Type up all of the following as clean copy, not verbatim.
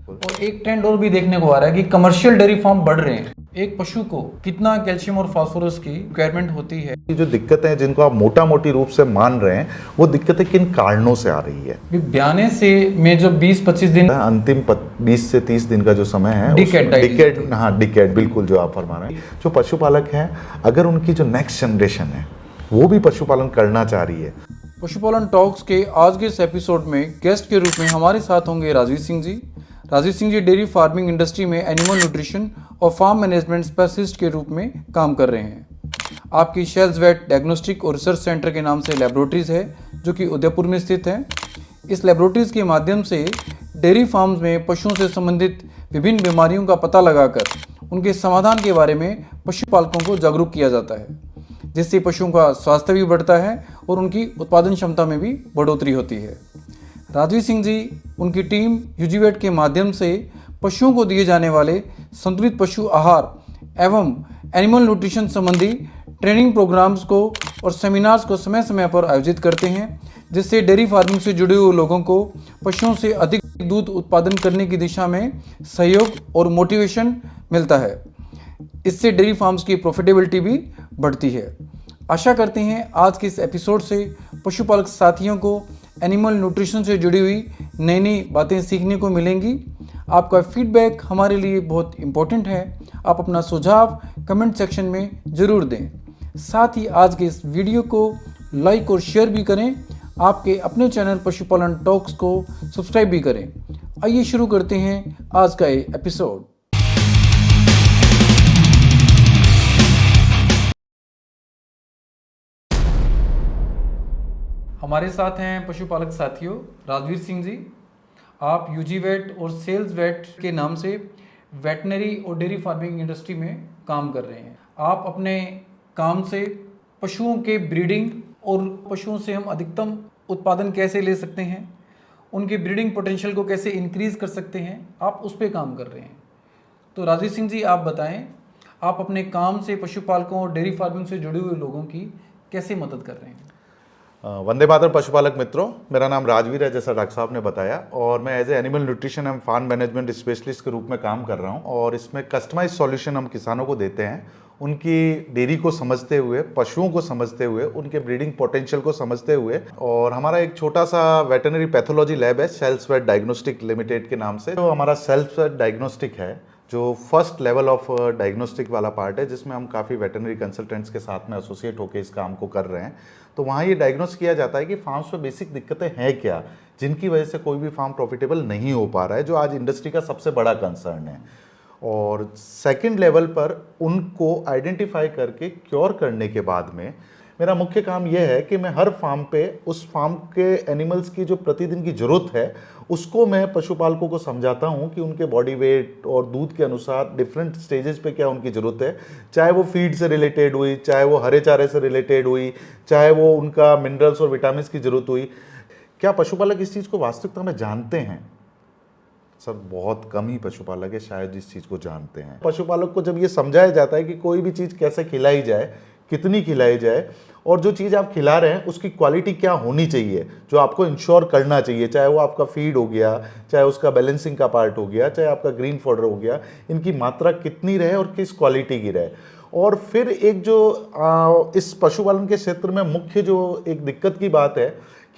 और एक ट्रेंड और भी देखने को आ रहा है कि कमर्शियल डेयरी फार्म बढ़ रहे हैं। एक पशु को कितना कैल्शियम और फास्फोरस की रिक्वायरमेंट होती है। ये जो दिक्कतें हैं जिनको आप मोटा मोटी रूप से मान रहे हैं, वो दिक्कतें किन कारणों से आ रही है? ब्याने से में जो 20-25 दिन अंतिम 20 से 30 दिन का जो समय है, डिकेड, हाँ डिकेड, बिल्कुल जो आप फरमा रहे हैं। जो पशुपालक हैं, अगर उनकी जो नेक्स्ट जनरेशन है वो भी पशुपालन करना चाह रही है। पशुपालन टॉक्स के आज के इस एपिसोड में गेस्ट के रूप में हमारे साथ होंगे Rajiv Singh ji. Rajiv Singh ji dairy farming industry में एनिमल न्यूट्रिशन और फार्म मैनेजमेंट स्पेशलिस्ट के रूप में काम कर रहे हैं। आपकी शेल्स वेट डायग्नोस्टिक और रिसर्च सेंटर के नाम से लेबोरेटरीज है जो कि उदयपुर में स्थित है। इस लेबोरेटरीज के माध्यम से डेयरी फार्म्स में पशुओं से संबंधित विभिन्न बीमारियों का पता लगाकर उनके समाधान के बारे में पशुपालकों को जागरूक किया जाता है, जिससे पशुओं का स्वास्थ्य भी बढ़ता है और उनकी उत्पादन क्षमता में भी बढ़ोतरी होती है। राजीव सिंह जी उनकी टीम यूजीवेट के माध्यम से पशुओं को दिए जाने वाले संतुलित पशु आहार एवं एनिमल न्यूट्रिशन संबंधी ट्रेनिंग प्रोग्राम्स को और सेमिनार्स को समय समय पर आयोजित करते हैं, जिससे डेयरी फार्मिंग से जुड़े हुए लोगों को पशुओं से अधिक दूध उत्पादन करने की दिशा में सहयोग और मोटिवेशन मिलता है। इससे डेयरी फार्म्स की प्रॉफिटेबिलिटी भी बढ़ती है। आशा करते हैं आज के इस एपिसोड से पशुपालक साथियों को एनिमल न्यूट्रिशन से जुड़ी हुई नई नई बातें सीखने को मिलेंगी। आपका फीडबैक हमारे लिए बहुत इम्पोर्टेंट है। आप अपना सुझाव कमेंट सेक्शन में ज़रूर दें। साथ ही आज के इस वीडियो को लाइक और शेयर भी करें। आपके अपने चैनल पशुपालन टॉक्स को सब्सक्राइब भी करें। आइए शुरू करते हैं आज का ये एपिसोड। हमारे साथ हैं पशुपालक साथियों राजवीर सिंह जी। आप यूजीवेट और सेल्स वेट के नाम से वेटनरी और डेयरी फार्मिंग इंडस्ट्री में काम कर रहे हैं। आप अपने काम से पशुओं के ब्रीडिंग और पशुओं से हम अधिकतम उत्पादन कैसे ले सकते हैं, उनके ब्रीडिंग पोटेंशियल को कैसे इंक्रीज कर सकते हैं, आप उस पर काम कर रहे हैं। तो राजीव सिंह जी आप बताएं, आप अपने काम से पशुपालकों और डेयरी फार्मिंग से जुड़े हुए लोगों की कैसे मदद कर रहे हैं? वंदे मातरम पशुपालक मित्रों, मेरा नाम राजवीर है, जैसा डॉक्टर साहब ने बताया, और मैं as a animal nutrition and farm management specialist के रूप में काम कर रहा हूं। और इसमें कस्टमाइज सॉल्यूशन हम किसानों को देते हैं, उनकी डेयरी को समझते हुए, पशुओं को समझते हुए, उनके ब्रीडिंग पोटेंशियल को समझते हुए। और हमारा एक छोटा सा वेटनरी पैथोलॉजी लैब है सेल्स वेट डायग्नोस्टिक लिमिटेड के नाम से। तो हमारा सेल्स वेट डायग्नोस्टिक है जो फर्स्ट लेवल ऑफ डायग्नोस्टिक वाला पार्ट है, जिसमें हम काफ़ी वेटनरी कंसल्टेंट्स के साथ में एसोसिएट होकर इस काम को कर रहे हैं। तो वहाँ ये डायग्नोस किया जाता है कि फार्म्स में बेसिक दिक्कतें हैं क्या, जिनकी वजह से कोई भी फार्म प्रॉफिटेबल नहीं हो पा रहा है, जो आज इंडस्ट्री का सबसे बड़ा कंसर्न है। और सेकंड लेवल पर उनको आइडेंटिफाई करके क्योर करने के बाद में मेरा मुख्य काम यह है कि मैं हर फार्म पे उस फार्म के एनिमल्स की जो प्रतिदिन की ज़रूरत है उसको मैं पशुपालकों को समझाता हूं कि उनके बॉडी वेट और दूध के अनुसार डिफरेंट स्टेजेस पे क्या उनकी ज़रूरत है, चाहे वो फीड से रिलेटेड हुई, चाहे वो हरे चारे से रिलेटेड हुई, चाहे वो उनका मिनरल्स और विटामिन की ज़रूरत हुई। क्या पशुपालक इस चीज़ को वास्तविकता में जानते हैं? सर, बहुत कम ही पशुपालक है शायद इस चीज़ को जानते हैं। पशुपालक को जब ये समझाया जाता है कि कोई भी चीज़ कैसे खिलाई जाए, कितनी खिलाई जाए, और जो चीज़ आप खिला रहे हैं उसकी क्वालिटी क्या होनी चाहिए, जो आपको इंश्योर करना चाहिए, चाहे वो आपका फीड हो गया, चाहे उसका बैलेंसिंग का पार्ट हो गया, चाहे आपका ग्रीन फॉडर हो गया, इनकी मात्रा कितनी रहे और किस क्वालिटी की रहे। और फिर एक जो इस पशुपालन के क्षेत्र में मुख्य जो एक दिक्कत की बात है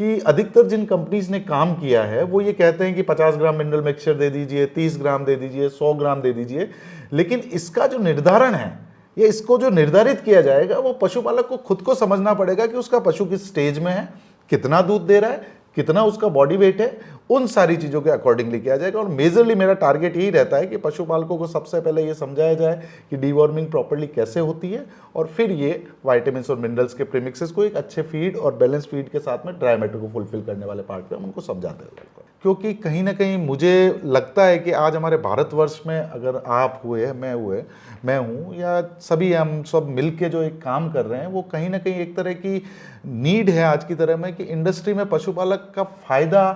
कि अधिकतर जिन कंपनीज ने काम किया है वो ये कहते हैं कि 50 ग्राम मिनरल मिक्सचर दे दीजिए, 30 ग्राम दे दीजिए, 100 ग्राम दे दीजिए, लेकिन इसका जो निर्धारण है, ये इसको जो निर्धारित किया जाएगा, वो पशुपालक को खुद को समझना पड़ेगा कि उसका पशु किस स्टेज में है, कितना दूध दे रहा है, कितना उसका बॉडी वेट है, उन सारी चीज़ों के अकॉर्डिंगली किया जाएगा। और मेजरली मेरा टारगेट यही रहता है कि पशुपालकों को सबसे पहले ये समझाया जाए कि डीवॉर्मिंग प्रॉपर्ली कैसे होती है, और फिर ये विटामिन और मिनरल्स के प्रीमिक्सेस को एक अच्छे फीड और बैलेंस फीड के साथ में ड्राई मैटर को फुलफिल करने वाले पार्ट पे हम उनको समझाते हैं। क्योंकि कहीं ना कहीं मुझे लगता है कि आज हमारे भारतवर्ष में अगर आप हुए, मैं हूँ, या सभी हम सब मिल के जो एक काम कर रहे हैं, वो कहीं ना कहीं एक तरह की नीड है आज की तरह में कि इंडस्ट्री में पशुपालक का फ़ायदा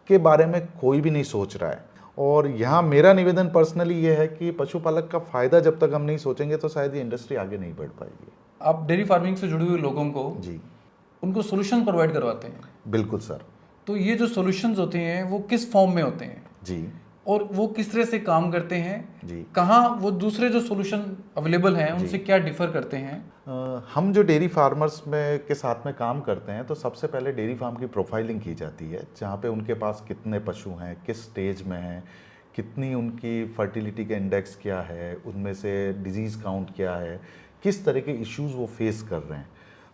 के बारे में कोई भी नहीं सोच रहा है। और यहाँ मेरा निवेदन पर्सनली ये है कि पशुपालक का फ़ायदा जब तक हम नहीं सोचेंगे तो शायद ये इंडस्ट्री आगे नहीं बढ़ पाएगी। आप डेयरी फार्मिंग से जुड़े हुए लोगों को जी उनको सोल्यूशन प्रोवाइड करवाते हैं? बिल्कुल सर। तो ये जो सॉल्यूशंस होते हैं वो किस फॉर्म में होते हैं? जी, और वो किस तरह से काम करते हैं, जी। कहाँ वो दूसरे जो सॉल्यूशन अवेलेबल हैं उनसे क्या डिफर करते हैं। हम जो डेयरी फार्मर्स में के साथ में काम करते हैं तो सबसे पहले डेयरी फार्म की प्रोफाइलिंग की जाती है, जहाँ पे उनके पास कितने पशु हैं, किस स्टेज में हैं, कितनी उनकी फर्टिलिटी का इंडेक्स क्या है, उनमें से डिजीज़ काउंट क्या है, किस तरह के इश्यूज़ वो फेस कर रहे हैं।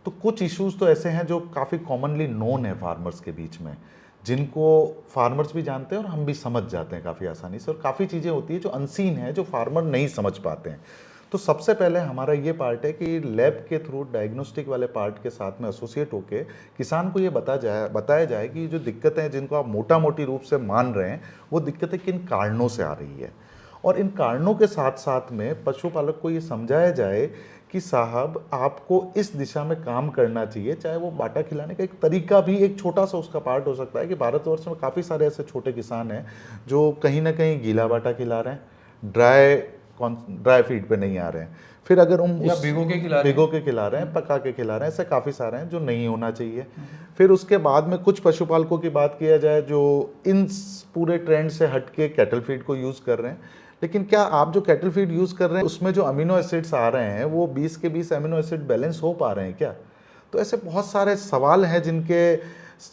तो कुछ इश्यूज़ तो ऐसे हैं जो काफ़ी कॉमनली नोन है फार्मर्स के बीच में, जिनको फार्मर्स भी जानते हैं और हम भी समझ जाते हैं काफ़ी आसानी से, और काफ़ी चीज़ें होती है जो अनसीन है, जो फार्मर नहीं समझ पाते हैं। तो सबसे पहले हमारा ये पार्ट है कि लैब के थ्रू डायग्नोस्टिक वाले पार्ट के साथ में एसोसिएट होके किसान को ये बताया जाए कि जो दिक्कतें हैं जिनको आप मोटा मोटी रूप से मान रहे हैं, वो दिक्कतें किन कारणों से आ रही है, और इन कारणों के साथ साथ में पशुपालक को ये समझाया जाए कि साहब आपको इस दिशा में काम करना चाहिए। चाहे वो बाटा खिलाने का एक तरीका भी एक छोटा सा उसका पार्ट हो सकता है कि भारतवर्ष में काफ़ी सारे ऐसे छोटे किसान हैं जो कहीं ना कहीं गीला बाटा खिला रहे हैं, ड्राई फीड पे नहीं आ रहे हैं। फिर अगर हम या उस भिगो के खिला रहे हैं, पका के खिला रहे हैं, ऐसे काफ़ी सारे हैं जो नहीं होना चाहिए। फिर उसके बाद में कुछ पशुपालकों की बात किया जाए जो इन पूरे ट्रेंड से हट के कैटल फीड को यूज़ कर रहे हैं। लेकिन क्या आप जो कैटल फीड यूज़ कर रहे हैं उसमें जो अमीनो एसिड्स आ रहे हैं वो 20 के 20 अमीनो एसिड बैलेंस हो पा रहे हैं क्या? तो ऐसे बहुत सारे सवाल हैं जिनके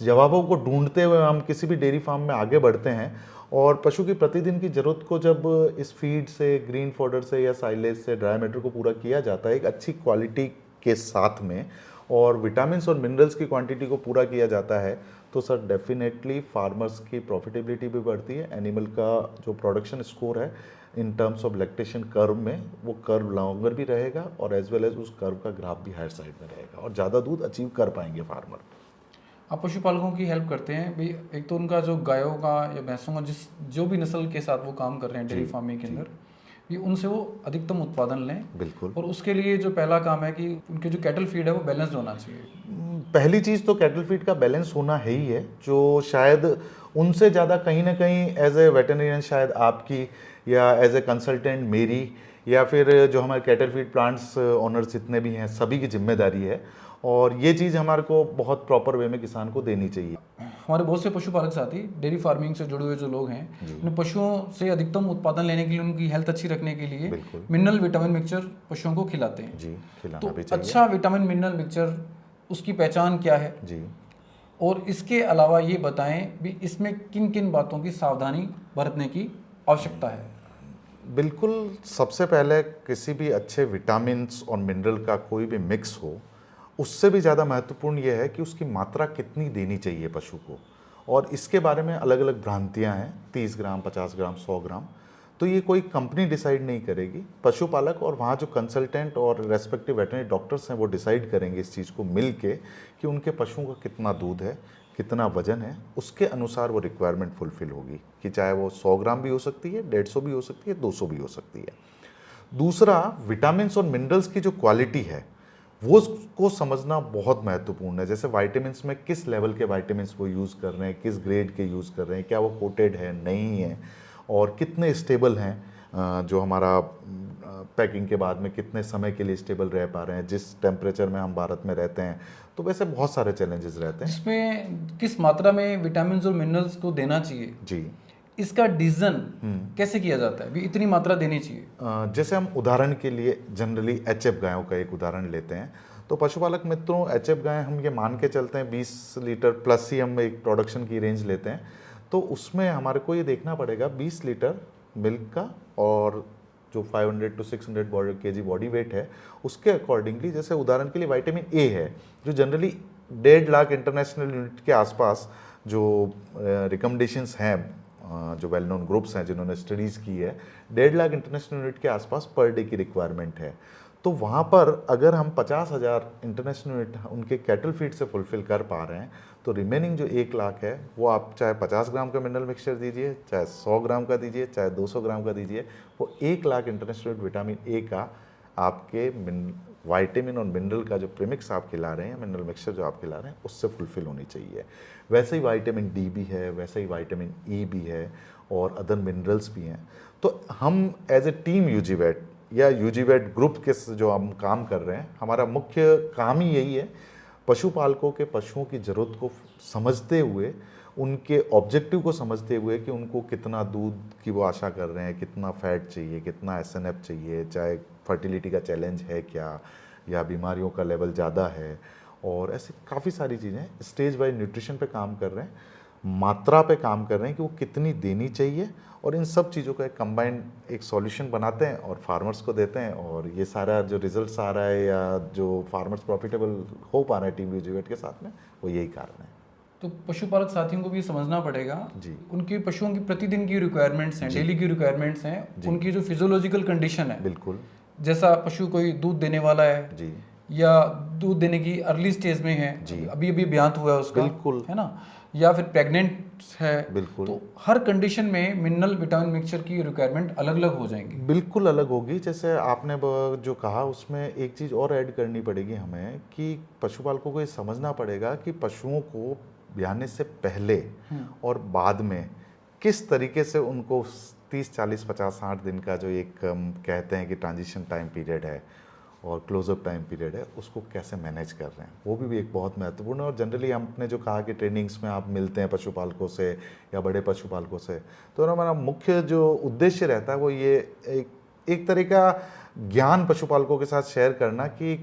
जवाबों को ढूंढते हुए हम किसी भी डेयरी फार्म में आगे बढ़ते हैं, और पशु की प्रतिदिन की ज़रूरत को जब इस फीड से, ग्रीन फॉडर से या साइलेज से, ड्राई मैटर को पूरा किया जाता है एक अच्छी क्वालिटी के साथ में, और विटामिन्स और मिनरल्स की क्वांटिटी को पूरा किया जाता है, तो सर डेफिनेटली फार्मर्स की प्रॉफिटेबिलिटी भी बढ़ती है। एनिमल का जो प्रोडक्शन स्कोर है in terms of lactation curve में, वो कर्व लॉन्गर भी रहेगा और एज वेल एज उस कर्व का ग्राफ भी हायर साइड में रहेगा, और ज़्यादा दूध अचीव कर पाएंगे फार्मर। आप पशुपालकों की हेल्प करते हैं भाई, एक तो उनका जो गायों का या भैंसों का जो भी नस्ल के साथ वो काम कर रहे हैं डेयरी फार्मिंग के अंदर, ये उनसे वो अधिकतम उत्पादन लें। बिल्कुल। और उसके लिए जो पहला काम है कि उनके जो कैटल फीड है वो बैलेंस होना चाहिए। पहली चीज़ तो कैटल फीड का बैलेंस होना है ही है, जो शायद उनसे ज़्यादा कहीं ना कहीं एज ए वेटरनरियन शायद आपकी, या एज ए कंसल्टेंट मेरी, या फिर जो हमारे कैटल फीड प्लांट्स ओनर्स जितने भी हैं सभी की जिम्मेदारी है, और ये चीज़ हमारे को बहुत प्रॉपर वे में किसान को देनी चाहिए। हमारे बहुत से पशुपालक साथी डेयरी फार्मिंग से जुड़े हुए जो लोग हैं, उन्हें पशुओं से अधिकतम उत्पादन लेने के लिए, उनकी हेल्थ अच्छी रखने के लिए मिनरल विटामिन मिक्सचर पशुओं को खिलाते हैं। जी, खिलाना तो भी चाहिए। अच्छा विटामिन मिनरल मिक्सचर, उसकी पहचान क्या है जी, और इसके अलावा ये बताएं भी इसमें किन किन बातों की सावधानी बरतने की आवश्यकता है। बिल्कुल। सबसे पहले किसी भी अच्छे विटामिन्स और मिनरल का कोई भी मिक्स हो, उससे भी ज़्यादा महत्वपूर्ण यह है कि उसकी मात्रा कितनी देनी चाहिए पशु को, और इसके बारे में अलग अलग भ्रांतियां हैं, 30 ग्राम, 50 ग्राम, 100 ग्राम। तो ये कोई कंपनी डिसाइड नहीं करेगी, पशुपालक और वहाँ जो कंसल्टेंट और रेस्पेक्टिव वेटरनरी डॉक्टर्स हैं वो डिसाइड करेंगे इस चीज़ को मिल के कि उनके पशुओं का कितना दूध है, कितना वजन है, उसके अनुसार वो रिक्वायरमेंट फुलफिल होगी, कि चाहे वो 100 ग्राम भी हो सकती है, 150 भी हो सकती है, 200 भी हो सकती है। दूसरा, विटामिन्स और मिनरल्स की जो क्वालिटी है वो को समझना बहुत महत्वपूर्ण है। जैसे वाइटामिन्स में किस लेवल के वाइटामिन्स वो यूज़ कर रहे हैं, किस ग्रेड के यूज़ कर रहे हैं, क्या वो कोटेड है, नहीं है, और कितने स्टेबल हैं, जो हमारा पैकिंग के बाद में कितने समय के लिए स्टेबल रह पा रहे हैं, जिस टेम्परेचर में हम भारत में रहते हैं। तो वैसे बहुत सारे चैलेंजेस रहते हैं। इसमें किस मात्रा में विटामिन और मिनरल्स को देना चाहिए जी, इसका डिसीजन कैसे किया जाता है भी इतनी मात्रा देनी चाहिए? जैसे हम उदाहरण के लिए जनरली एचएफ गायों का एक उदाहरण लेते हैं, तो पशुपालक मित्रों एचएफ गाय हम ये मान के चलते हैं 20 लीटर प्लस ही हम एक प्रोडक्शन की रेंज लेते हैं, तो उसमें हमारे को ये देखना पड़ेगा 20 लीटर मिल्क का, और जो 500 to 600 kg बॉडी वेट है उसके अकॉर्डिंगली, जैसे उदाहरण के लिए विटामिन ए है जो जनरली 1.5 लाख इंटरनेशनल यूनिट के आसपास जो रिकमेंडेशंस हैं, जो वेल नोन ग्रुप्स हैं जिन्होंने स्टडीज़ की है, 1.5 लाख इंटरनेशनल यूनिट के आसपास पर डे की रिक्वायरमेंट है। तो वहाँ पर अगर हम 50,000 इंटरनेशनल यूनिट उनके कैटल फीड से फुलफिल कर पा रहे हैं, तो रिमेनिंग जो 1 लाख है वो आप चाहे 50 ग्राम का मिनरल मिक्सचर दीजिए, चाहे 100 ग्राम का दीजिए, चाहे 200 ग्राम का दीजिए, वो 1 lakh international unit vitamin A का आपके वाइटामिन और मिनरल का जो प्रीमिक्स आप खिला रहे हैं, मिनरल मिक्सचर जो आप खिला रहे हैं, उससे फुलफिल होनी चाहिए। वैसे ही विटामिन डी भी है, वैसे ही विटामिन ई भी है, और अदर मिनरल्स भी हैं। तो हम एज ए टीम यूजीवेट या यूजीवेट ग्रुप के जो हम काम कर रहे हैं, हमारा मुख्य काम ही यही है, पशुपालकों के पशुओं की ज़रूरत को समझते हुए उनके ऑब्जेक्टिव को समझते हुए कि उनको कितना दूध की वो आशा कर रहे हैं, कितना फैट चाहिए, कितना एसएनएफ चाहिए, चाहे फर्टिलिटी का चैलेंज है क्या, या बीमारियों का लेवल ज़्यादा है, और ऐसे काफ़ी सारी चीज़ें स्टेज वाइज न्यूट्रिशन पे काम कर रहे हैं, मात्रा पे काम कर रहे हैं कि वो कितनी देनी चाहिए, और इन सब चीज़ों का एक कंबाइंड एक सॉल्यूशन बनाते हैं और फार्मर्स को देते हैं। और ये सारा जो रिजल्ट्स आ रहा है या जो फार्मर्स प्रॉफिटेबल हो पा रहे हैं टीम यूजीवेट के साथ में, वो यही कारण है। तो पशुपालक साथियों को भी समझना पड़ेगा जी। उनकी पशुओं की प्रतिदिन की रिक्वायरमेंट्स हैं, जी। डेली की रिक्वायरमेंट्स हैं, जी। उनकी जो फिजियोलॉजिकल कंडीशन है, बिल्कुल। जैसा पशु कोई दूध देने वाला है जी। या दूध देने की अर्ली स्टेज में है, जी। अभी अभी ब्यात हुआ है उसका, बिल्कुल। है ना, या फिर प्रेग्नेंट है, बिल्कुल। तो हर कंडीशन में मिनरल विटामिन मिक्सचर की रिक्वायरमेंट अलग अलग हो जाएंगी। बिल्कुल अलग होगी। जैसे आपने जो कहा उसमें एक चीज़ और ऐड करनी पड़ेगी हमें कि पशुपालकों को ये समझना पड़ेगा कि पशुओं को ब्याने से पहले और बाद में किस तरीके से उनको 30, 40, 50, 60 दिन का जो एक कहते हैं कि ट्रांजिशन टाइम पीरियड है और क्लोजअप टाइम पीरियड है, उसको कैसे मैनेज कर रहे हैं, वो भी एक बहुत महत्वपूर्ण है। और जनरली हमने जो कहा कि ट्रेनिंग्स में आप मिलते हैं पशुपालकों से या बड़े पशुपालकों से, तो हमारा मुख्य जो उद्देश्य रहता है वो ये एक तरह का ज्ञान पशुपालकों के साथ शेयर करना कि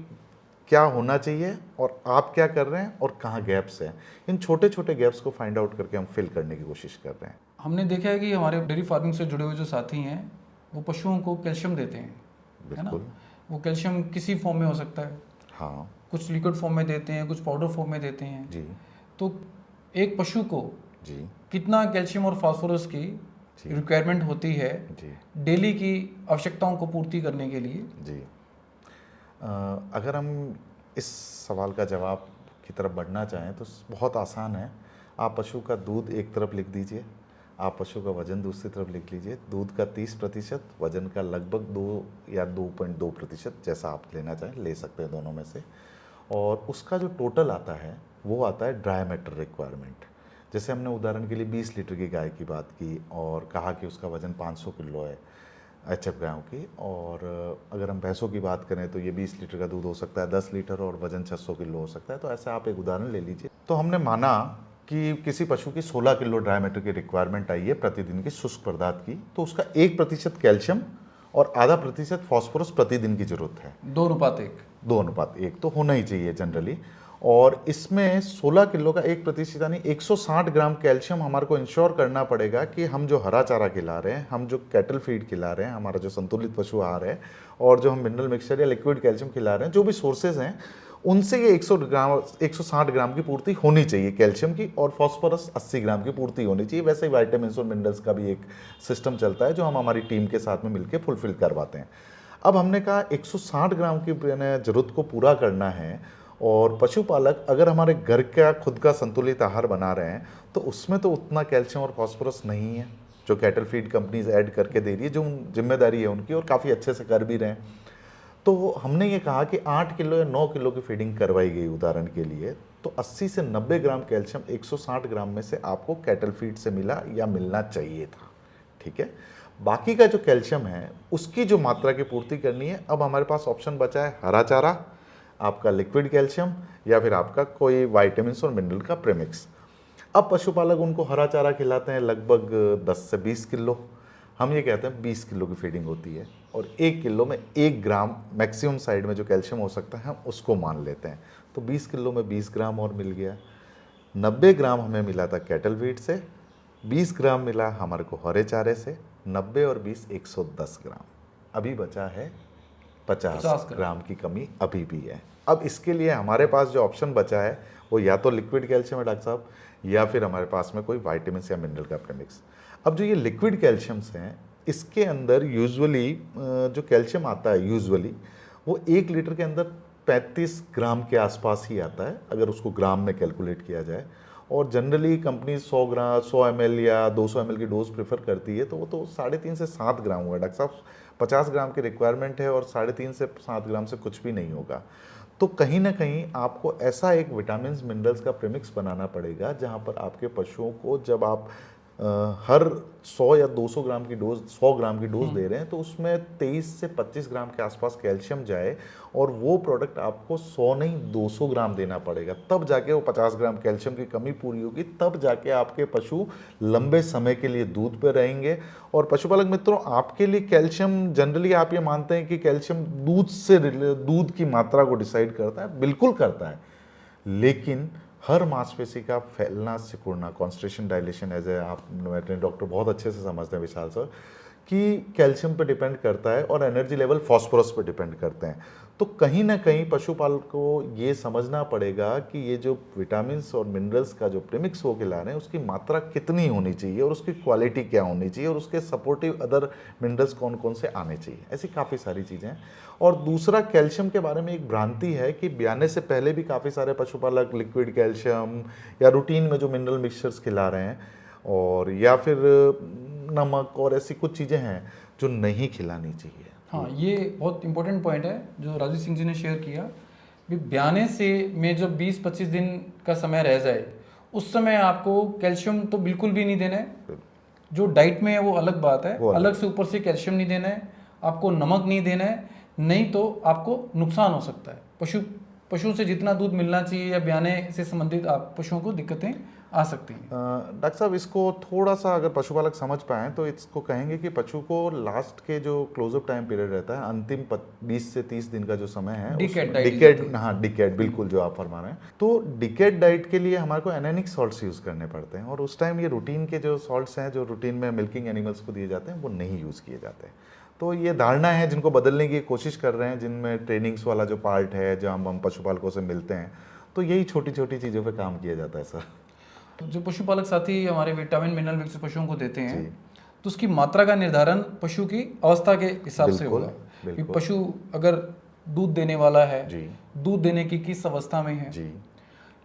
क्या होना चाहिए और आप क्या कर रहे हैं और कहाँ गैप्स हैं। इन छोटे छोटे गैप्स को फाइंड आउट करके हम फिल करने की कोशिश कर रहे हैं। हमने देखा है कि हमारे डेयरी फार्मिंग से जुड़े हुए जो साथी हैं वो पशुओं को कैल्शियम देते हैं, है ना। बिल्कुल। वो कैल्शियम किसी फॉर्म में हो सकता है, हाँ कुछ लिक्विड फॉर्म में देते हैं, कुछ पाउडर फॉर्म में देते हैं। जी। तो एक पशु को जी। कितना कैल्शियम और फास्फोरस की रिक्वायरमेंट होती है जी। डेली की आवश्यकताओं को पूर्ति करने के लिए? जी। अगर हम इस सवाल का जवाब की तरफ बढ़ना चाहें तो बहुत आसान है। आप पशु का दूध एक तरफ लिख दीजिए, आप पशु का वजन दूसरी तरफ लिख लीजिए। दूध का 30%, वजन का लगभग 2 या 2.2%, जैसा आप लेना चाहें ले सकते हैं दोनों में से। और उसका जो टोटल आता है वो आता है ड्राई मैटर रिक्वायरमेंट। जैसे हमने उदाहरण के लिए 20 लीटर की गाय की बात की और कहा कि उसका वजन 500 किलो है HF गायों की, और अगर हम भैंसों की बात करें तो ये 20 लीटर का दूध हो सकता है 10 लीटर और वजन 600 किलो हो सकता है। तो ऐसे आप एक उदाहरण ले लीजिए। तो हमने माना कि किसी पशु की 16 किलो ड्राई मैटर की रिक्वायरमेंट आई है प्रतिदिन की शुष्क पदार्थ की, तो उसका 1% कैल्शियम और आधा प्रतिशत फॉस्फोरस प्रतिदिन की जरूरत है। 2:1। 2:1 तो होना ही चाहिए जनरली। और इसमें 16 किलो का 1% यानी 160 ग्राम कैल्शियम हमारे को इंश्योर करना पड़ेगा कि हम जो हरा चारा खिला रहे हैं, हम जो कैटल फीड खिला रहे हैं, हमारा जो संतुलित पशु आहार है, और जो हम मिनरल मिक्सचर या लिक्विड कैल्शियम खिला रहे हैं, जो भी सोर्सेज हैं, उनसे ये 160 ग्राम की पूर्ति होनी चाहिए कैल्शियम की, और फॉस्फोरस 80 ग्राम की पूर्ति होनी चाहिए। वैसे ही वाइटामिन और मिनरल्स का भी एक सिस्टम चलता है जो हम हमारी टीम के साथ में मिलकर फुलफिल करवाते हैं। अब हमने कहा 160 ग्राम की जरूरत को पूरा करना है, और पशुपालक अगर हमारे घर का खुद का संतुलित आहार बना रहे हैं तो उसमें तो उतना कैल्शियम और फॉस्फोरस नहीं है जो कैटल फीड कंपनीज ऐड करके दे रही है, जो जिम्मेदारी है उनकी, और काफ़ी अच्छे से कर भी रहे हैं। तो हमने ये कहा कि 8 किलो या 9 किलो की फीडिंग करवाई गई उदाहरण के लिए, तो 80 से 90 ग्राम कैल्शियम 160 ग्राम में से आपको कैटल फीड से मिला या मिलना चाहिए था। ठीक है, बाकी का जो कैल्शियम है उसकी जो मात्रा की पूर्ति करनी है, अब हमारे पास ऑप्शन बचा है हरा चारा, आपका लिक्विड कैल्शियम, या फिर आपका कोई वाइटामिन और मिनरल का प्रेमिक्स। अब पशुपालक उनको हरा चारा खिलाते हैं लगभग 10 से 20 किलो। हम ये कहते हैं 20 किलो की फीडिंग होती है, और 1 किलो में 1 ग्राम मैक्सिमम साइड में जो कैल्शियम हो सकता है हम उसको मान लेते हैं। तो 20 किलो में 20 ग्राम और मिल गया। 90 ग्राम हमें मिला था कैटल फीड से, 20 ग्राम मिला हमारे को हरे चारे से, 90 और 20 110 ग्राम। अभी बचा है 50 ग्राम की कमी अभी भी है। अब इसके लिए हमारे पास जो ऑप्शन बचा है वो या तो लिक्विड कैल्शियम है डॉक्टर साहब, या फिर हमारे पास में कोई वाइटामिन या मिनरल का प्रेमिक्स। अब जो ये लिक्विड कैल्शियम्स हैं, इसके अंदर यूजुअली जो कैल्शियम आता है यूजुअली वो 1 लीटर के अंदर 35 ग्राम के आसपास ही आता है अगर उसको ग्राम में कैलकुलेट किया जाए। और जनरली कंपनी 100 ml या 200 ml की डोज प्रेफर करती है, तो वो तो 3.5 से 7 ग्राम हुआ डॉक्टर साहब। 50 ग्राम की रिक्वायरमेंट है और 3.5 से 7 ग्राम से कुछ भी नहीं होगा। तो कहीं ना कहीं आपको ऐसा एक विटामिन मिनरल्स का प्रीमिक्स बनाना पड़ेगा जहां पर आपके पशुओं को जब आप हर 100 या 200 ग्राम की डोज 100 ग्राम की डोज दे रहे हैं, तो उसमें 23 से 25 ग्राम के आसपास कैल्शियम जाए, और वो प्रोडक्ट आपको 100 नहीं 200 ग्राम देना पड़ेगा, तब जाके वो 50 ग्राम कैल्शियम की कमी पूरी होगी, तब जाके आपके पशु लंबे समय के लिए दूध पे रहेंगे। और पशुपालक मित्रों, आपके लिए कैल्शियम जनरली आप ये मानते हैं कि कैल्शियम दूध की मात्रा को डिसाइड करता है, बिल्कुल करता है, लेकिन हर मांसपेशी का फैलना सिकुड़ना, कॉन्स्ट्रिक्शन डायलेशन, एज ए आप वेटरनरी डॉक्टर बहुत अच्छे से समझते हैं विशाल सर, कि कैल्शियम पे डिपेंड करता है और एनर्जी लेवल फास्फोरस पे डिपेंड करते हैं। तो कहीं ना कहीं पशुपालक को ये समझना पड़ेगा कि ये जो विटामिन्स और मिनरल्स का जो प्रीमिक्स वो खिला रहे हैं उसकी मात्रा कितनी होनी चाहिए और उसकी क्वालिटी क्या होनी चाहिए और उसके सपोर्टिव अदर मिनरल्स कौन कौन से आने चाहिए, ऐसी काफ़ी सारी चीज़ें हैं। और दूसरा, कैल्शियम के बारे में एक भ्रांति है कि ब्याने से पहले भी काफ़ी सारे पशुपालक लिक्विड कैल्शियम या रूटीन में जो मिनरल मिक्सचर्स खिला रहे हैं, और या फिर नमक और ऐसी कुछ चीज़ें हैं जो नहीं खिलानी चाहिए। हाँ, ये बहुत इंपॉर्टेंट पॉइंट है जो राजीव सिंह जी ने शेयर किया। भी ब्याने से में जब 20-25 दिन का समय रह जाए, उस समय आपको कैल्शियम तो बिल्कुल भी नहीं देना है। जो डाइट में है वो अलग बात है, अलग से ऊपर से कैल्शियम नहीं देना है, आपको नमक नहीं देना है, नहीं तो आपको नुकसान हो सकता है। पशु से जितना दूध मिलना चाहिए या ब्याने से संबंधित आप पशुओं को दिक्कतें आ सकती हैं। डॉक्टर साहब, इसको थोड़ा सा अगर पशुपालक समझ पाएँ तो इसको कहेंगे कि पशु को लास्ट के जो क्लोजअप टाइम पीरियड रहता है, अंतिम 20 से 30 दिन का जो समय है, डिकेड, हाँ डिकेड, बिल्कुल जो आप फरमा रहे हैं, तो डिकेड डाइट के लिए हमारे को एनेनिक सॉल्ट्स यूज़ करने पड़ते हैं, और उस टाइम ये रूटीन के जो सॉल्ट्स हैं जो रूटीन में मिल्किंग एनिमल्स को दिए जाते हैं वो नहीं यूज़ किए जाते हैं। तो ये धारणा है जिनको बदलने की कोशिश कर रहे हैं, जिनमें ट्रेनिंग्स वाला जो पार्ट है जहाँ हम पशुपालकों से मिलते हैं, तो यही छोटी छोटी चीज़ों पे काम किया जाता है सर। तो जो पशुपालक साथी हमारे विटामिन मिनरल मिक्स पशुओं को देते हैं, तो उसकी मात्रा का निर्धारण पशु की अवस्था के हिसाब से होगा कि पशु अगर दूध देने वाला है, दूध देने की किस अवस्था में है,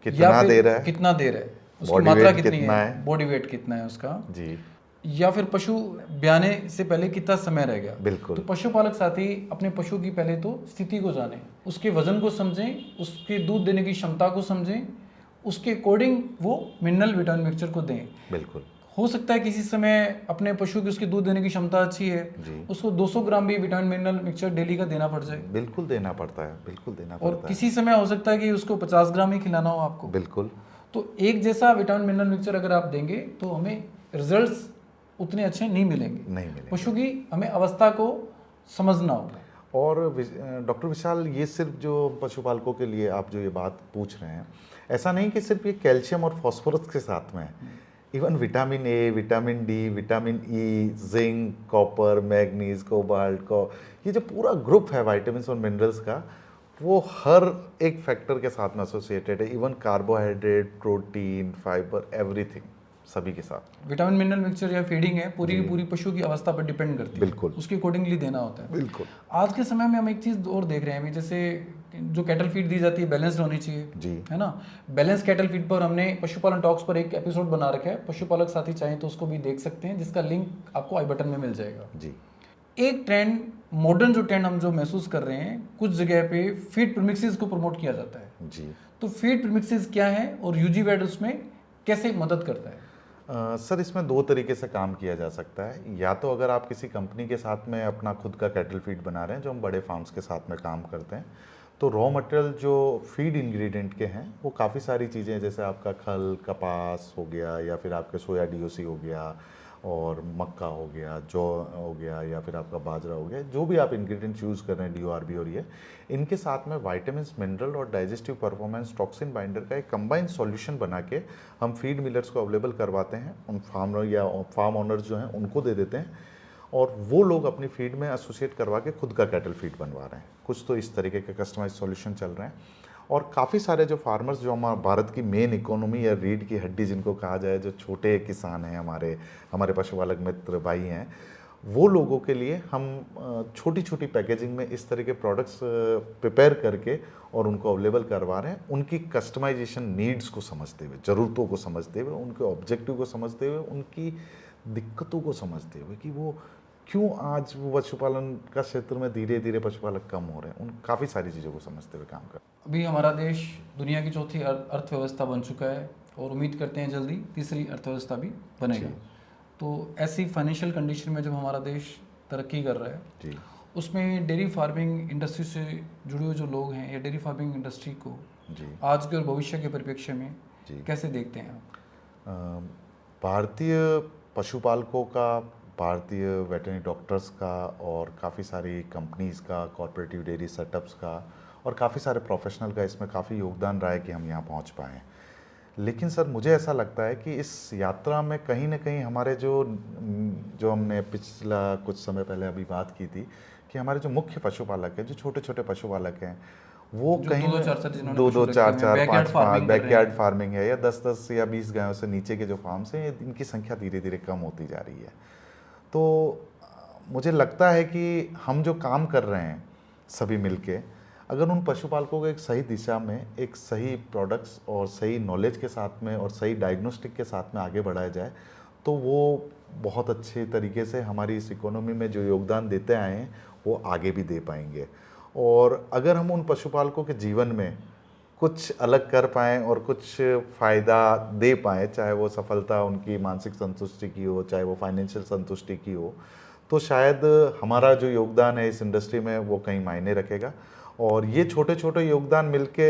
कितना दे रहा है, उसकी मात्रा कितनी है, बॉडी वेट कितना है उसका जी, या फिर पशु ब्याने से पहले कितना समय रह गया। बिल्कुल। तो पशुपालक साथी अपने पशु की पहले तो स्थिति को जानें, उसके वजन को समझें, उसके दूध देने की क्षमता को समझें, उसके अकॉर्डिंग वो मिनरल विटामिन मिक्सचर को दें। बिल्कुल। हो सकता है किसी समय अपने पशु की उसकी दूध देने की क्षमता अच्छी है, उसको 200 ग्राम भी विटामिन मिनरल मिक्सचर डेली का देना पड़ जाए। बिल्कुल देना पड़ता है, बिल्कुल देना पड़ता है। और किसी समय हो सकता है कि उसको 50 ग्राम ही खिलाना हो आपको। बिल्कुल। तो एक जैसा विटामिन मिनरल मिक्सचर अगर आप देंगे तो हमें रिजल्ट्स उतने अच्छे नहीं मिलेंगे। पशु की हमें अवस्था को समझना होगा। और डॉक्टर विशाल, ये सिर्फ जो पशुपालकों के लिए आप जो ये बात पूछ रहे हैं, ऐसा नहीं कि सिर्फ ये कैल्शियम और फास्फोरस के साथ में है, even vitamin A, vitamin D, vitamin E, zinc, copper, manganese, cobalt, ये जो पूरा ग्रुप है विटामिन और मिनरल्स का, वो हर एक फैक्टर के साथ में एसोसिएटेड है, even carbohydrate, protein, fibre, everything सभी के साथ। विटामिन मिनरल मिक्सचर या फीडिंग है पूरी की पूरी पशु की अवस्था पर डिपेंड करती है। बिल्कुल। उसके अकॉर्डिंगली देना होता है। बिल्कुल। आज के समय में हम एक चीज़ और देख रहे हैं, जैसे जो कैटल फीड दी जाती है बैलेंस्ड होनी चाहिए जी, है ना। बैलेंस कैटल फीड पर हमने पशुपालन टॉक्स पर एक एपिसोड बना रखा है, पशुपालक साथी चाहें तो उसको भी देख सकते हैं, जिसका लिंक आपको आई बटन में मिल जाएगा जी। एक ट्रेंड, मॉडर्न जो ट्रेंड हम जो महसूस कर रहे हैं, कुछ जगह पे फीड प्रीमिक्सेस को प्रमोट किया जाता है जी। तो फीड प्रीमिक्सेस क्या है और यूजी वेड उसमें कैसे मदद करता है? सर, इसमें दो तरीके से काम किया जा सकता है। या तो अगर आप किसी कंपनी के साथ में अपना खुद का कैटल फीड बना रहे हैं, जो हम बड़े फार्म्स के साथ में काम करते हैं, तो रॉ मटेरियल जो फीड इंग्रेडिएंट के हैं वो काफ़ी सारी चीज़ें, जैसे आपका खल, कपास हो गया, या फिर आपके सोया डीओसी हो गया, और मक्का हो गया, जौ हो गया, या फिर आपका बाजरा हो गया, जो भी आप इंग्रेडिएंट्स यूज़ कर रहे हैं, डीओआरबी और ये, इनके साथ में विटामिन्स, मिनरल और डाइजेस्टिव परफॉर्मेंस टॉक्सिन बाइंडर का एक कंबाइंड सॉल्यूशन बना के हम फीड मिलर्स को अवेलेबल करवाते हैं। उन फार्मर या फार्म ओनर्स जो हैं उनको दे देते हैं, और वो लोग अपनी फीड में एसोसिएट करवा के खुद का कैटल फीड बनवा रहे हैं। कुछ तो इस तरीके के कस्टमाइज सॉल्यूशन चल रहे हैं, और काफ़ी सारे जो फार्मर्स, जो हमारे भारत की मेन इकोनॉमी या रीढ़ की हड्डी जिनको कहा जाए, जो छोटे किसान हैं, हमारे पशुपालक मित्र भाई हैं, वो लोगों के लिए हम छोटी छोटी पैकेजिंग में इस तरह के प्रोडक्ट्स प्रिपेयर करके और उनको अवेलेबल करवा रहे हैं, उनकी कस्टमाइजेशन नीड्स को समझते हुए, ज़रूरतों को समझते हुए, उनके ऑब्जेक्टिव को समझते हुए, उनकी दिक्कतों को समझते हुए कि वो क्यों आज वो पशुपालन का क्षेत्र में धीरे धीरे पशुपालक कम हो रहे हैं, उन काफ़ी सारी चीज़ों को समझते हुए काम कर। अभी हमारा देश दुनिया की चौथी अर्थव्यवस्था बन चुका है, और उम्मीद करते हैं जल्दी तीसरी अर्थव्यवस्था भी बनेगा। तो ऐसी फाइनेंशियल कंडीशन में जब हमारा देश तरक्की कर रहा है, जी उसमें डेयरी फार्मिंग इंडस्ट्री से जुड़े हुए जो लोग हैं या डेयरी फार्मिंग इंडस्ट्री को जी आज के और भविष्य के परिप्रेक्ष्य में जी कैसे देखते हैं आप? भारतीय पशुपालकों का, भारतीय वेटरनरी डॉक्टर्स का और काफ़ी सारी कंपनीज़ का, कॉर्पोरेटिव डेयरी सेटअप्स का और काफ़ी सारे प्रोफेशनल का इसमें काफ़ी योगदान रहा है कि हम यहाँ पहुँच पाए हैं। लेकिन सर मुझे ऐसा लगता है कि इस यात्रा में कहीं न कहीं हमारे जो हमने पिछला कुछ समय पहले अभी बात की थी कि हमारे जो मुख्य पशुपालक हैं, जो छोटे-छोटे पशुपालक हैं, वो जो कहीं 2-2 4-4 जिन्होंने दो पशु दो रखे चार हुए हैं, चार बैकयार्ड पाँच पाँच फार्मिंग कर रहे बैकयार्ड हैं। फार्मिंग है या 10-10 या 20 गायों से नीचे के जो फार्म्स हैं, इनकी संख्या धीरे-धीरे कम होती जा रही है। तो मुझे लगता है कि हम जो काम कर रहे हैं सभी मिलके, अगर उन पशुपालकों को एक सही दिशा में, एक सही प्रोडक्ट्स और सही नॉलेज के साथ में और सही डायग्नोस्टिक के साथ में आगे बढ़ाया जाए, तो वो बहुत अच्छे तरीके से हमारी इस इकोनॉमी में जो योगदान देते आए हैं, वो आगे भी दे पाएंगे। और अगर हम उन पशुपालकों के जीवन में कुछ अलग कर पाएँ और कुछ फ़ायदा दे पाएँ, चाहे वो सफलता उनकी मानसिक संतुष्टि की हो, चाहे वो फाइनेंशियल संतुष्टि की हो, तो शायद हमारा जो योगदान है इस इंडस्ट्री में वो कहीं मायने रखेगा। और ये छोटे-छोटे योगदान मिलके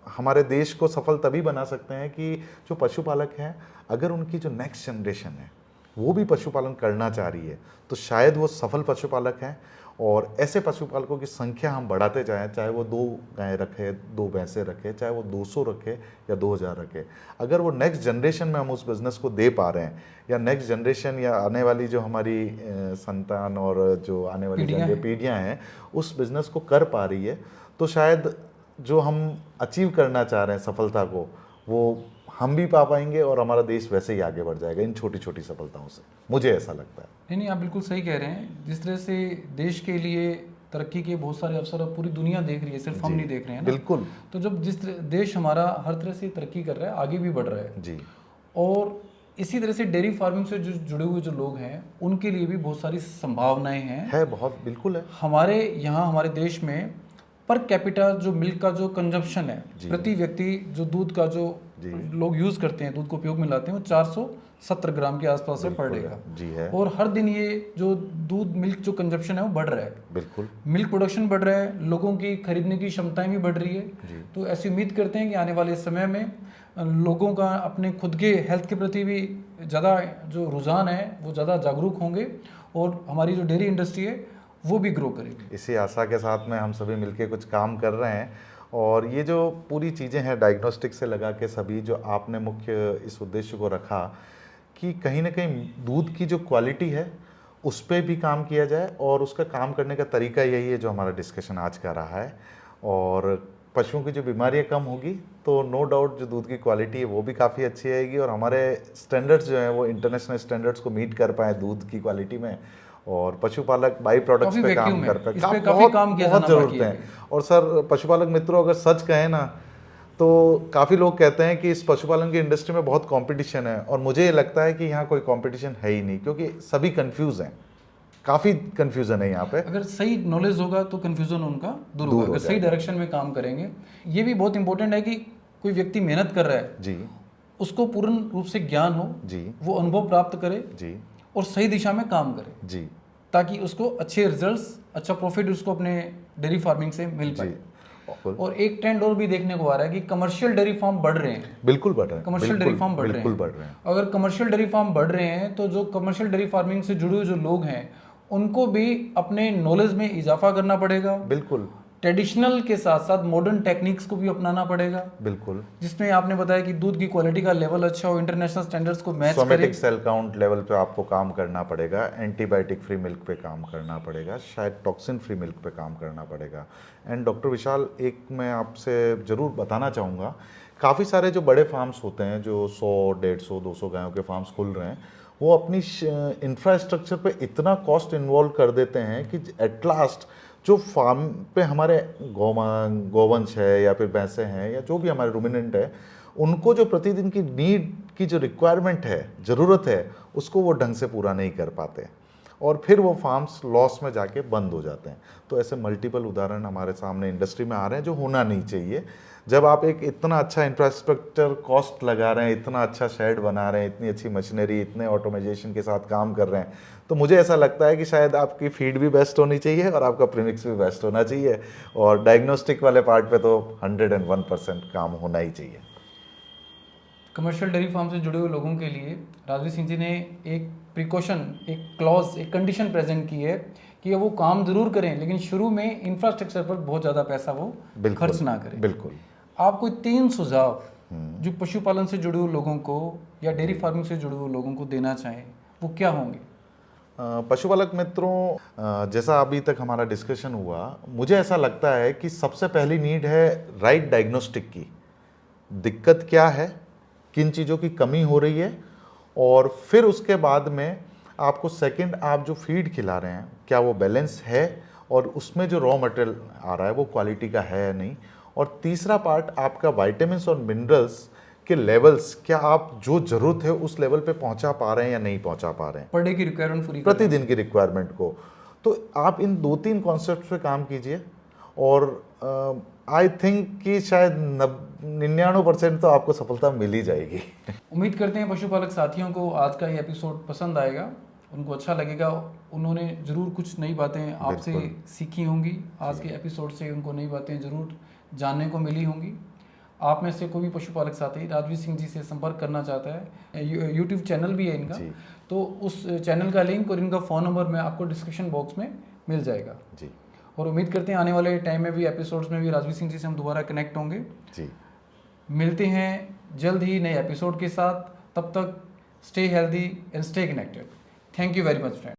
हमारे देश को सफल तभी बना सकते हैं कि जो पशुपालक हैं, अगर उनकी जो नेक्स्ट जनरेशन है, वो भी पशुपालन करना चाह रही है, तो शायद वो सफल पशुपालक हैं। और ऐसे पशुपालकों की संख्या हम बढ़ाते जाएँ, चाहे वो 2 गायें रखे, 2 भैंसें रखे, चाहे वो 200 रखे या 2000 रखे। अगर वो नेक्स्ट जनरेशन में हम उस बिज़नेस को दे पा रहे हैं, या नेक्स्ट जनरेशन या आने वाली जो हमारी संतान और जो आने वाली पीढ़ियाँ हैं, उस बिज़नेस को कर पा रही है, तो शायद जो हम अचीव करना चाह रहे हैं सफलता को, वो हम भी पा पाएंगे और हमारा देश वैसे ही आगे बढ़ जाएगा इन छोटी-छोटी सफलताओं से। मुझे ऐसा लगता है। नहीं, आप बिल्कुल सही कह रहे हैं। जिस तरह से देश के लिए तरक्की के बहुत सारे अवसर अब पूरी दुनिया देख रही है, सिर्फ हम नहीं देख रहे हैं ना। बिल्कुल। तो जब देश हमारा हर तरह से तरक्की कर रहा है, आगे भी बढ़ रहा है जी। और इसी तरह से डेयरी फार्मिंग से जो जुड़े हुए जो लोग हैं, उनके लिए भी बहुत सारी संभावनाएं हैं। है, बहुत बिल्कुल है। हमारे यहाँ हमारे देश में पर कैपिटा जो मिल्क का जो कंजप्शन है, प्रति व्यक्ति जो दूध का जो लोग यूज़ करते हैं, दूध को उपयोग में लाते हैं, वो 470 ग्राम के आसपास है पर डे का। जी है। और हर दिन ये जो दूध मिल्क जो कंजप्शन है वो बढ़ रहा है। बिल्कुल। मिल्क प्रोडक्शन बढ़ रहा है, लोगों की खरीदने की क्षमताएं भी बढ़ रही है। तो ऐसी उम्मीद करते हैं कि आने वाले समय में लोगों का अपने खुद के हेल्थ के प्रति भी ज़्यादा जो रुझान है वो ज़्यादा जागरूक होंगे और हमारी जो डेयरी इंडस्ट्री है वो भी ग्रो करेगी। इसी आशा के साथ में हम सभी मिलके कुछ काम कर रहे हैं। और ये जो पूरी चीज़ें हैं डायग्नोस्टिक से लगा के सभी, जो आपने मुख्य इस उद्देश्य को रखा कि कहीं ना कहीं दूध की जो क्वालिटी है उस पर भी काम किया जाए, और उसका काम करने का तरीका यही है जो हमारा डिस्कशन आज का रहा है। और पशुओं की जो बीमारियां कम होगी तो नो डाउट जो दूध की क्वालिटी है वो भी काफ़ी अच्छी आएगी, और हमारे स्टैंडर्ड्स जो हैं वो इंटरनेशनल स्टैंडर्ड्स को मीट कर पाए दूध की क्वालिटी में, और पशुपालक बाई प्रोडक्ट्स पे काम कर पाए। बहुत ज़रूरत है। और सर पशुपालक मित्रों, अगर सच कहें ना तो काफ़ी लोग कहते हैं कि इस पशुपालन की इंडस्ट्री में बहुत कंपटीशन है, और मुझे लगता है कि यहाँ कोई कंपटीशन है ही नहीं, क्योंकि सभी कंफ्यूज हैं। काफ़ी कंफ्यूजन है यहाँ पे। अगर सही नॉलेज होगा तो कंफ्यूजन उनका दूर होगा, अगर सही डायरेक्शन में काम करेंगे। ये भी बहुत इंपॉर्टेंट है कि कोई व्यक्ति मेहनत कर रहा है जी, उसको पूर्ण रूप से ज्ञान हो जी, वो अनुभव प्राप्त करे जी, और सही दिशा में काम करे जी, ताकि उसको अच्छे रिजल्ट्स, अच्छा प्रॉफिट उसको अपने डेयरी फार्मिंग से मिल पाए। और एक ट्रेंड और भी देखने को आ रहा है कि कमर्शियल डेयरी फार्म बढ़ रहे हैं। बिल्कुल बढ़ रहे हैं। कमर्शियल डेयरी फार्म बढ़ रहे हैं। अगर कमर्शियल डेयरी फार्म बढ़ रहे हैं तो जो कमर्शियल डेयरी फार्मिंग से जुड़े हुए जो लोग हैं उनको भी अपने नॉलेज में इजाफा करना पड़ेगा। बिल्कुल। ट्रेडिशनल के साथ साथ मॉडर्न टेक्निक्स को भी अपनाना पड़ेगा। बिल्कुल। जिसमें आपने बताया कि दूध की क्वालिटी का लेवल अच्छा हो, इंटरनेशनल स्टैंडर्ड्स को मैच करे। सोमेटिक सेल काउंट लेवल पे आपको काम करना पड़ेगा, एंटीबायोटिक फ्री मिल्क पे काम करना पड़ेगा, शायद टॉक्सिन फ्री मिल्क पे काम करना पड़ेगा। एंड डॉक्टर विशाल, एक मैं आपसे ज़रूर बताना चाहूँगा, काफ़ी सारे जो बड़े फार्म्स होते हैं जो 100, 150, 200 गायों के फार्म्स खुल रहे हैं, वो अपनी इंफ्रास्ट्रक्चर पे इतना कॉस्ट इन्वॉल्व कर देते हैं कि एट लास्ट जो फार्म पे हमारे गौवंश है या फिर भैंसे हैं या जो भी हमारे रूमिनेंट है, उनको जो प्रतिदिन की नीड की जो रिक्वायरमेंट है, ज़रूरत है, उसको वो ढंग से पूरा नहीं कर पाते। और फिर वो फार्म्स लॉस में जाके बंद हो जाते हैं। तो ऐसे मल्टीपल उदाहरण हमारे सामने इंडस्ट्री में आ रहे हैं जो होना नहीं चाहिए। जब आप एक इतना अच्छा इंफ्रास्ट्रक्चर कॉस्ट लगा रहे हैं, इतना अच्छा शेड बना रहे हैं, इतनी अच्छी मशीनरी, इतने ऑटोमेजेशन के साथ काम कर रहे हैं, तो मुझे ऐसा लगता है कि शायद आपकी फीड भी बेस्ट होनी चाहिए और आपका प्रीमिक्स भी बेस्ट होना चाहिए, और डायग्नोस्टिक वाले पार्ट पे तो 101% काम होना ही चाहिए। कमर्शियल डेयरी फार्म से जुड़े हुए लोगों के लिए राजवीर सिंह जी ने एक प्रिकॉशन, एक क्लॉज, एक कंडीशन प्रेजेंट की है कि वो काम जरूर करें लेकिन शुरू में इंफ्रास्ट्रक्चर पर बहुत ज़्यादा पैसा वो खर्च ना करें। बिल्कुल। आप कोई 3 सुझाव जो पशुपालन से जुड़े हुए लोगों को या डेयरी फार्मिंग से जुड़े हुए लोगों को देना चाहें, वो क्या होंगे? पशुपालक मित्रों, जैसा अभी तक हमारा डिस्कशन हुआ, मुझे ऐसा लगता है कि सबसे पहली नीड है राइट डायग्नोस्टिक की। दिक्कत क्या है, किन चीज़ों की कमी हो रही है, और फिर उसके बाद में आपको सेकंड, आप जो फीड खिला रहे हैं क्या वो बैलेंस है, और उसमें जो रॉ मटेरियल आ रहा है वो क्वालिटी का है या नहीं, और तीसरा पार्ट आपका विटामिन्स और मिनरल्स के लेवल्स, क्या आप जो जरूरत है उस लेवल पे पहुंचा पा रहे हैं या नहीं पहुंचा पा रहे हैं, पर डे की रिक्वायरमेंट पूरी प्रतिदिन की रिक्वायरमेंट को। तो आप इन 2-3 कॉन्सेप्ट पे काम कीजिए, और आई थिंक कि शायद 99% तो आपको सफलता मिल ही जाएगी। उम्मीद करते हैं पशुपालक साथियों को आज का ये एपिसोड पसंद आएगा, उनको अच्छा लगेगा। उन्होंने ज़रूर कुछ नई बातें आपसे सीखी होंगी, आज के एपिसोड से उनको नई बातें ज़रूर जानने को मिली होंगी। आप में से कोई भी पशुपालक साथी राजवीर सिंह जी से संपर्क करना चाहता है, यूट्यूब चैनल भी है इनका, तो उस चैनल का लिंक और इनका फ़ोन नंबर मैं आपको डिस्क्रिप्शन बॉक्स में मिल जाएगा जी। और उम्मीद करते हैं आने वाले टाइम में भी, एपिसोड्स में भी राजवीर सिंह जी से हम दोबारा कनेक्ट होंगे जी। मिलते हैं जल्द ही नए एपिसोड के साथ। तब तक stay healthy and stay connected. Thank you very much friend.